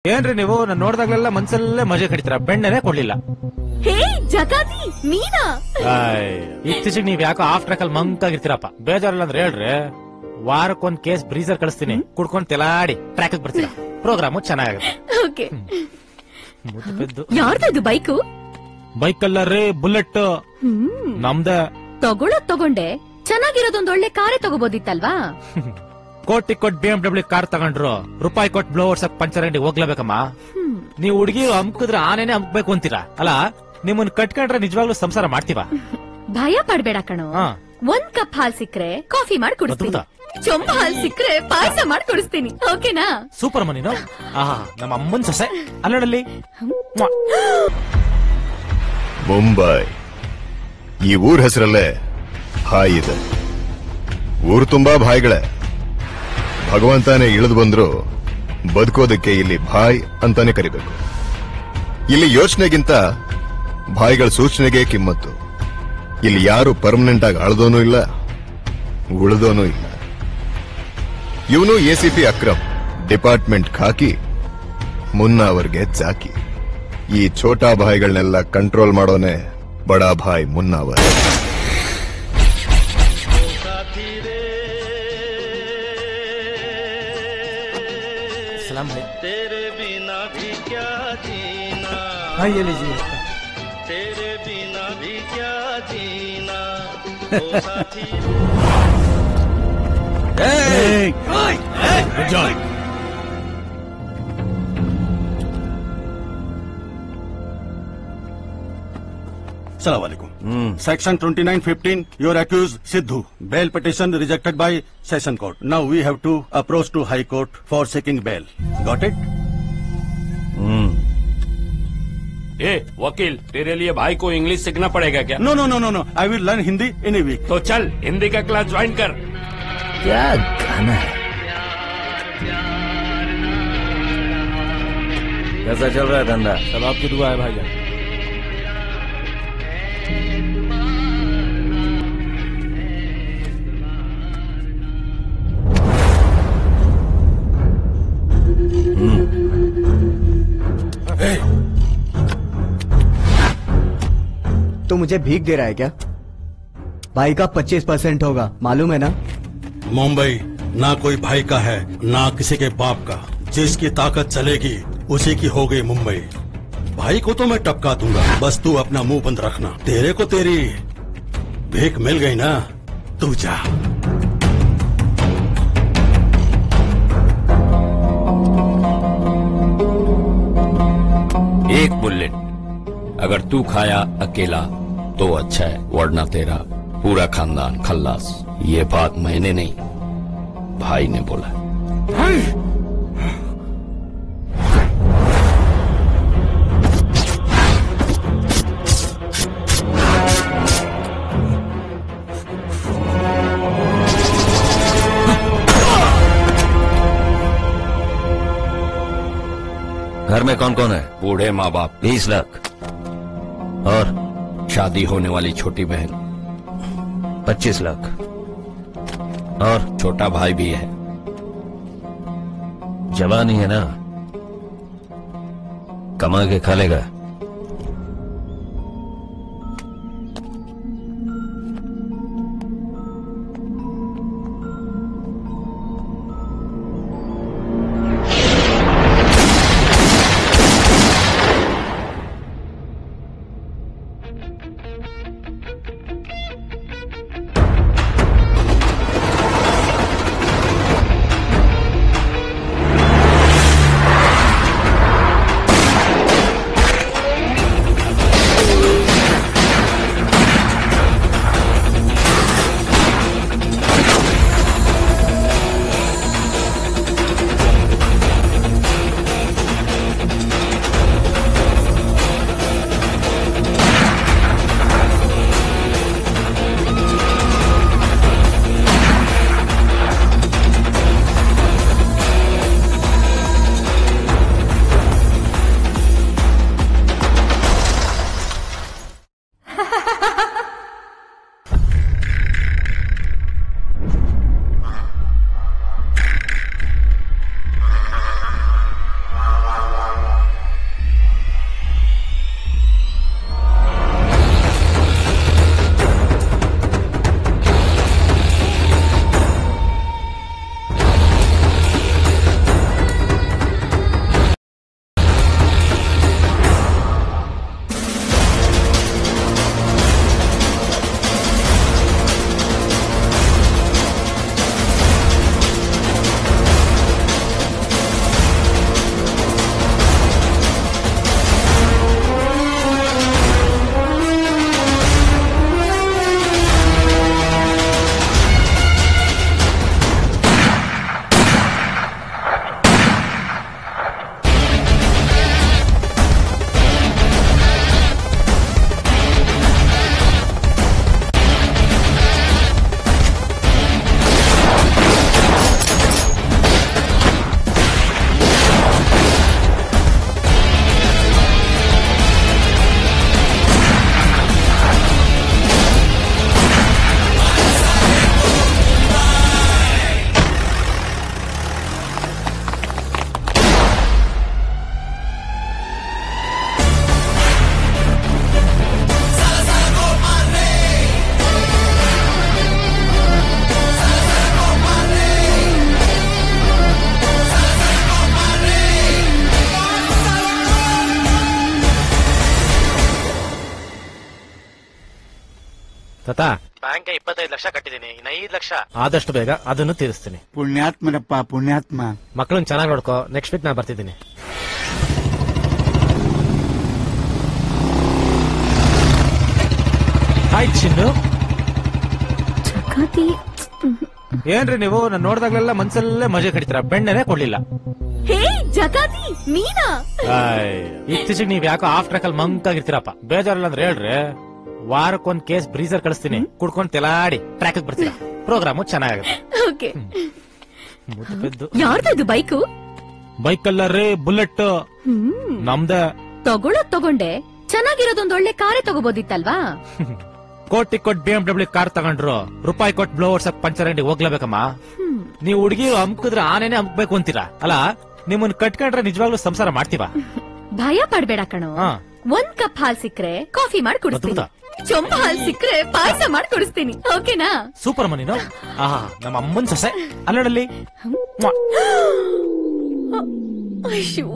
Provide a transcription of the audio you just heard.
ಏನ್ರಿ ನೀವು ನಾನು ನೋಡಿದಾಗ್ಲೆಲ್ಲ ಮನ್ಸಲ್ಲೇ ಮಜೆ ಕಡಿತೀರ, ಬೆಣ್ಣೆನೆ ಕೊಡ್ಲಿಲ್ಲ. ಹೇ ಜಗಾತಿ ನೀನಾ? ಇತ್ತೀಚೆಗೆ ನೀವ್ ಯಾಕೋ ಆಫ್ ಟ್ರ್ಯಾಕ್ ಅಲ್ಲಿ ಮಂಕಾಗಿರ್ತೀರಪ್ಪ. ಬೇಜಾರಲ್ಲ ಅಂದ್ರೆ ಹೇಳ್ರಿ, ವಾರಕ್ಕೊಂದ್ ಕೇಸ್ ಬ್ರೀಸರ್ ಕಳಿಸ್ತೀನಿ, ಕುಡ್ಕೊಂಡ್ ತೆಲಾಡಿ ಟ್ರ್ಯಾಕ್ ಬರ್ತೀರಾ. ಪ್ರೋಗ್ರಾಮು ಚೆನ್ನಾಗುತ್ತೆ. ಓಕೆ. ಯಾರ್ದು ಬೈಕು? ಬೈಕ್ ಅಲ್ಲ ರೀ, ಬುಲೆಟ್ ನಮ್ದ. ತಗೊಂಡೆ, ಚೆನ್ನಾಗಿರೋದೊಂದ್ ಒಳ್ಳೆ ಕಾರೇ ತಗೋಬೋದಿತ್ತಲ್ವಾ? ಕೋಟಿ ಕೊಟ್ BMW ಕಾರ್ ತಗೊಂಡ್ರು, ರೂಪಾಯಿ ಕೊಟ್ ಬ್ಲೋವರ್ಸ್ ಪಂಚರ್ ಅಂಗಡಿ ಹೋಗ್ಲೇಬೇಕಮ್ಮ. ನೀವು ಹುಡುಗಿ ಅಮ್ಕಿದ್ರೆ ಆನೇನೆ ಅಮ್ಬೇಕು ಅಂತೀರಾ ಅಲ್ಲ? ನಿಮ್ಮನ್ನ ಕಟ್ಕೊಂಡ್ರೆ ನಿಜವಾಗ್ಲೂ ಸಂಸಾರ ಮಾಡ್ತೀವ? ಭಯ ಪಡ್ಬೇಡ ಕಣೋ. ಒಂದ್ ಕಪ್ ಹಾಲ್ ಸಿಕ್ಕ್ರೆ ಕಾಫಿ ಮಾಡಿ ಕುಡಿಸ್ತೀನಿ, ಚೊಂಬ ಹಾಲ್ ಸಿಕ್ಕ್ರೆ ಪಾಯಸ ಮಾಡಿ ಕುಡಿಸ್ತೀನಿ. ಓಕೆನಾ? ಸೂಪರ್ ಮನಿನು. ನಮ್ಮ ಅಮ್ಮನ್ ಸೊಸೆ ಅಲ್ಲಡಲ್ಲಿ. ಮುಂಬೈ, ಈ ಊರ್ ಹೆಸರಲ್ಲೇ ಭಾಯ್ ಇದೆ. ಊರು ತುಂಬಾ ಭಾಯ್ಗಳೇ. ಭಗವಂತನೇ ಇಳಿದು ಬಂದ್ರು ಬದುಕೋದಕ್ಕೆ ಇಲ್ಲಿ ಭಾಯ್ ಅಂತಾನೆ ಕರಿಬೇಕು. ಇಲ್ಲಿ ಯೋಚನೆಗಿಂತ ಭಾಯ್ಗಳ ಸೂಚನೆಗೆ ಕಿಮ್ಮತ್ತು. ಇಲ್ಲಿ ಯಾರು ಪರ್ಮನೆಂಟ್ ಆಗಿ ಅಳದೋನೂ ಇಲ್ಲ, ಉಳಿದೋನೂ ಇಲ್ಲ. ಇವನು ACP ಅಕ್ರಮ್, ಡಿಪಾರ್ಟ್ಮೆಂಟ್ ಖಾಕಿ, ಮುನ್ನಾ ಅವರ್ಗೆ ಜಾಕಿ. ಈ ಛೋಟಾ ಭಾಯ್ಗಳನ್ನೆಲ್ಲ ಕಂಟ್ರೋಲ್ ಮಾಡೋನೆ ಬಡಾ ಭಾಯ್ ಮುನ್ನಾ ಅವರ್. तेरे बिना भी क्या जीना, ये लीजिए। तेरे बिना भी क्या जीना, ओ साथी। Assalamu alaikum. Section 2915, you are accused Sidhu. Bail petition rejected by Session Court. Now we have to approach to High Court for seeking bail. Got it? ए वकील, तेरे लिए भाई को इंग्लिश सीखना पड़ेगा क्या? No, no, no, no, no. I will learn Hindi in a week. तो चल हिंदी का क्लास ज्वाइन कर। क्या गाना है? कैसा चल रहा है धंधा? सब आपकी दुआ है भाईजान। तो मुझे भीख दे रहा है क्या? भाई का 25% होगा, मालूम है ना? मुंबई ना कोई भाई का है, ना किसी के बाप का। जिसकी ताकत चलेगी उसी की हो गई मुंबई। भाई को तो मैं टपका दूंगा, बस तू अपना मुंह बंद रखना। तेरे को तेरी भीख मिल गई ना, तू जा। एक बुलेट अगर तू खाया अकेला तो अच्छा है, वरना तेरा पूरा खानदान खल्लास। ये बात मैंने नहीं, भाई ने बोला। घर में कौन कौन है? बूढ़े माँ बाप, 20 लाख और शादी होने वाली छोटी बहन, 25 लाख और छोटा भाई भी है। जवानी है ना, कमा के खा लेगा। ತಾತ ಬ್ಯಾಂಕ್ 25 ಲಕ್ಷ ಕಟ್ಟಿದೀನಿ, ಇನ್ನು 5 ಲಕ್ಷ ಆದಷ್ಟು ಬೇಗ ಅದನ್ನು ತೀರಿಸ್ತೀನಿ. ಪುಣ್ಯಾತ್ಮನಪ್ಪ ಪುಣ್ಯಾತ್ಮ. ಮಕ್ಕಳನ್ನ ಚೆನ್ನಾಗಿ ನೋಡ್ಕೋ, ನೆಕ್ಸ್ಟ್ ವೀಕ್ ನಾ ಬರ್ತಿದ್ದೀನಿ. ಹಾಯ್ ಚಿನ್ನು. ಜಕಾತಿ ಏನ್ರಿ ನೀವು ನಾನು ನೋಡ್ದಾಗ್ಲೆಲ್ಲ ಮನ್ಸಲ್ಲೇ ಮಜೆ ಕಡಿತೀರ, ಬೆಣ್ಣೆನೆ ಕೊಡ್ಲಿಲ್ಲ. ಹೇ ಜಕಾತಿ ನೀನಾ? ಇತ್ತೀಚೆಗೆ ನೀವ್ ಯಾಕೋ ಆಫ್ ಟ್ರ್ಯಾಕ್ ಅಲ್ಲಿ ಮಂಕಾಗಿರ್ತೀರಪ್ಪ. ಬೇಜಾರಲ್ಲ ಅಂದ್ರೆ ಹೇಳ್ರಿ, ವಾರಕ್ಕೊಂದ್ ಕೇಸ್ ಬ್ರೀಸರ್ ಕಳಿಸ್ತೀನಿ, ಕುಡ್ಕೊಂಡ್ ತೆಲಾಡಿ ಟ್ರ್ಯಾಕ್ ಬರ್ತೀರಾ. ಪ್ರೋಗ್ರಾಮು ಚೆನ್ನಾಗುತ್ತೆ. ಓಕೆ. ಮುದ್ದು ಯಾರ್ದು ಬೈಕು? ಬೈಕ್ ಅಲ್ಲ ರೀ, ಬುಲೆಟ್ ನಮ್ದೇ. ತಗೊಂಡೆ, ಚೆನ್ನಾಗಿರೋದೊಂದ್ ಒಳ್ಳೆ ಕಾರೇ ತಗೋಬೋದಿತ್ತಲ್ವಾ? ಕೋಟಿ ಕೊಟ್ BMW ಕಾರ್ ತಗೊಂಡ್ರು, ರೂಪಾಯಿ ಕೊಟ್ ಬ್ಲೋವರ್ಸ್ ಪಂಚರ್ ಅಂಗಡಿ ಹೋಗ್ಲೇಬೇಕಮ್ಮ. ನೀವು ಹುಡುಗಿ ಅಮ್ಕಿದ್ರೆ ಆನೇನೆ ಅಮ್ಕ್ಬೇಕು ಅಂತೀರಾ ಅಲ್ಲ? ನಿಮ್ಮನ್ನ ಕಟ್ಕೊಂಡ್ರೆ ನಿಜವಾಗ್ಲೂ ಸಂಸಾರ ಮಾಡ್ತೀವ? ಭಯ ಪಡ್ಬೇಡ ಕಣೋ. 1 ಕಪ್ ಹಾಲ್ ಸಿಕ್ಕ್ರೆ ಕಾಫಿ ಮಾಡಿ ಕುಡಿಸ್ತೀನಿ, ಚೊಂಬ ಹಾಲ್ ಸಿಕ್ಕ್ರೆ ಪಾಯಸ ಮಾಡಿ ಕುಡಿಸ್ತೀನಿ. ಓಕೆನಾ? ಸೂಪರ್ ಮನಿನು. ಆಹಾ, ನಮ್ಮ ಅಮ್ಮನ್ ಸೊಸೆ ಅಲ್ಲಡಲ್ಲಿ. ಅಯ್ಯೋ